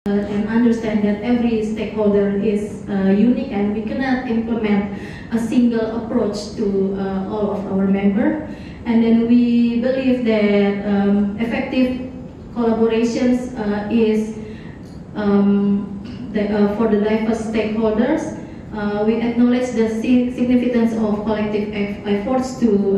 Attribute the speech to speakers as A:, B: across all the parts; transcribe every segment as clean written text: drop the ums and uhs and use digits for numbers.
A: and understand that every stakeholder is unique, and we cannot implement a single approach to all of our members. And then we believe that effective collaborations is for the diverse stakeholders. We acknowledge the significance of collective efforts to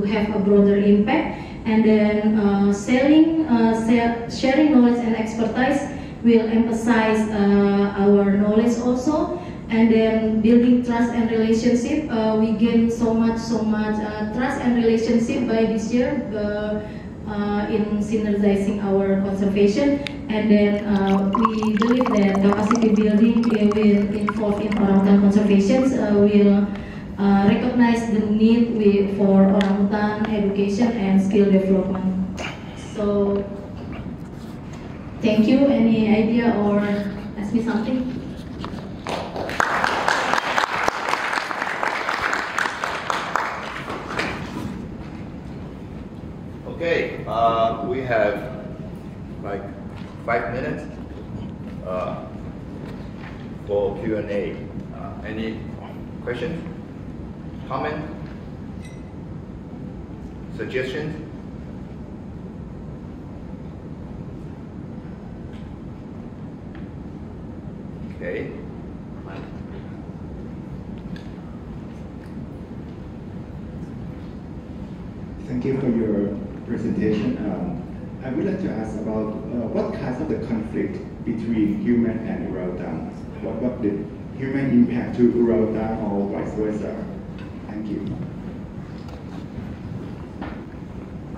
A: have a broader impact. And then sharing knowledge and expertise will emphasize our knowledge also. And then building trust and relationship. We gain so much trust and relationship by this year in synergizing our conservation. And then we believe that capacity building will involve in orangutan conservation will recognize the need for orangutan education and skill development. So, thank you. Any idea or ask me something?
B: Okay, we have like 5 minutes for Q&A. Any questions? Comment? Suggestions? Okay.
C: Thank you for your presentation. I would like to ask about what kinds of the conflict between human and orangutan? What the human impact to orangutan or vice versa? Thank you.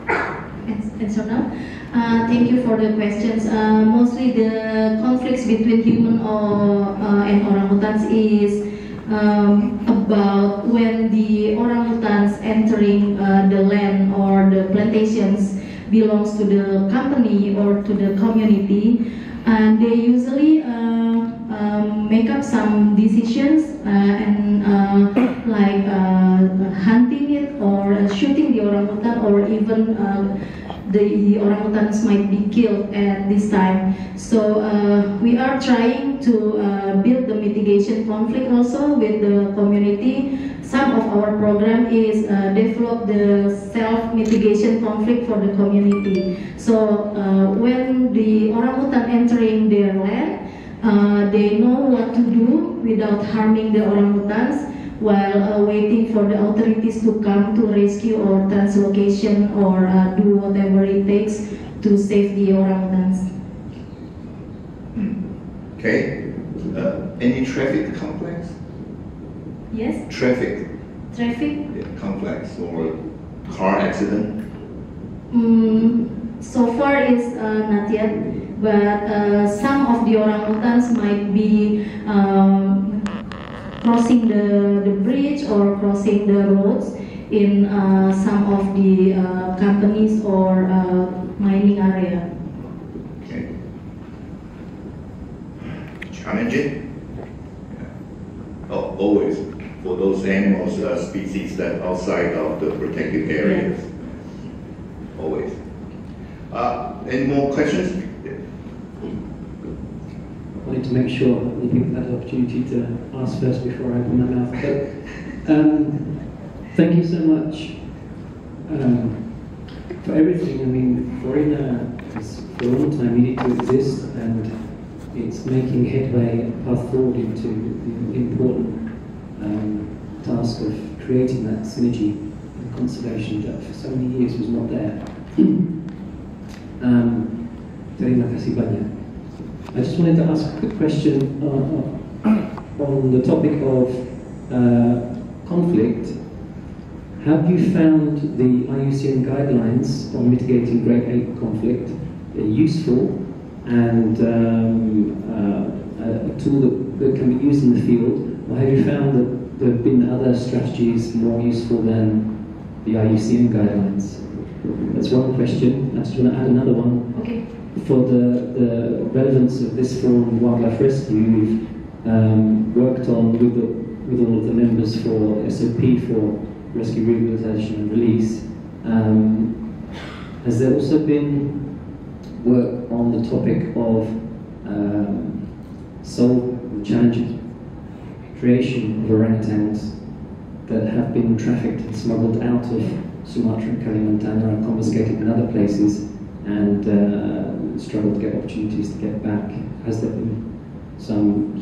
A: And so now, thank you for the questions. Mostly the conflicts between human and orangutans is about when the orangutans entering the land or the plantations belongs to the company or to the community, and they usually make up some decisions and like hunting it or shooting the orangutan, or even the orangutans might be killed at this time. So we are trying to build the mitigation conflict also with the community. Some of our program is develop the self-mitigation conflict for the community. So when the orangutan entering their land, they know what to do without harming the orangutans, while waiting for the authorities to come to rescue or translocation or do whatever it takes to save the orangutans.
B: Okay. Any traffic complex?
A: Yes?
B: Traffic.
A: Traffic?
B: Yeah, complex or car accident?
A: So far is not yet, but some of the orangutans might be crossing the bridge or crossing the roads in some of the companies or mining area.
B: Okay. Challenging? Oh, always for those animals, species that outside of the protected areas. Yes. Always. Any more questions?
D: I wanted to make sure that people had the opportunity to ask first before I open my mouth. But thank you so much for everything. I mean, FORINA has for a long time needed to exist, and it's making headway, path forward into the important task of creating that synergy and conservation that for so many years was not there. Terima kasih banyak. I just wanted to ask a quick question on the topic of conflict. Have you found the IUCN guidelines on mitigating great ape conflict useful and a tool that can be used in the field? Or have you found that there have been other strategies more useful than the IUCN guidelines? That's one question. I just want to add another one.
A: Okay.
D: For the relevance of this forum, wildlife rescue, we've worked on with all of the members for SOP for rescue, rehabilitation and release. Has there also been work on the topic of solve the challenges creation of orangutans that have been trafficked and smuggled out of Sumatra and Kalimantan are confiscated in other places and struggle to get opportunities to get back. Has there been some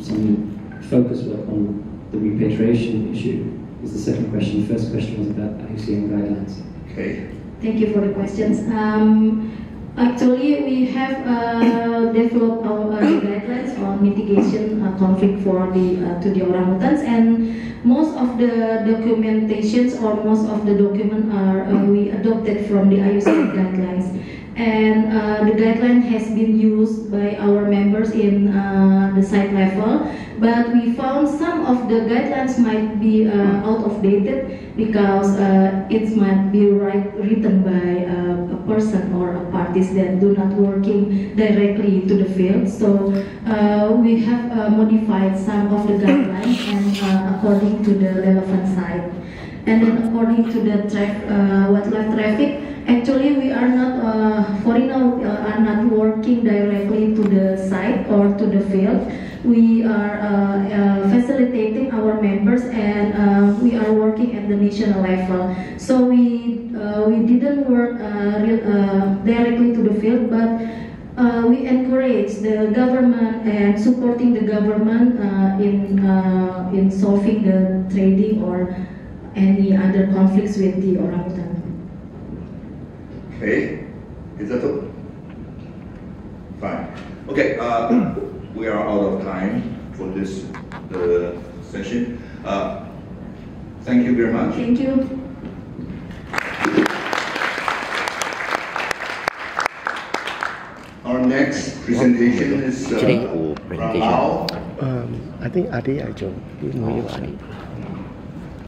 D: focus work on the repatriation issue? Is the second question. The first question was about IUCN guidelines.
B: Okay.
A: Thank you for the questions. Actually, we have developed our guidelines on mitigation conflict for to the orangutans, and most of the documentations or most of the document are we adopted from the IUCN guidelines, and the guideline has been used by our members in the site level. But we found some of the guidelines might be out of dated because it might be written by a person or a parties that do not working directly to the field. So we have modified some of the guidelines and according to the relevant site. And then according to the wildlife traffic, actually we are not, FORINA are not working directly to the site or to the field. We are facilitating our members, and we are working at the national level. So we didn't work directly to the field, but we encourage the government and supporting the government in solving the trading or any other conflicts with the orangutan.
B: Okay, is that all? Fine. Okay, we are out of time for this session. Thank you very much.
A: Thank you.
B: Our next presentation is from Lao.
E: I think Adi, I joined.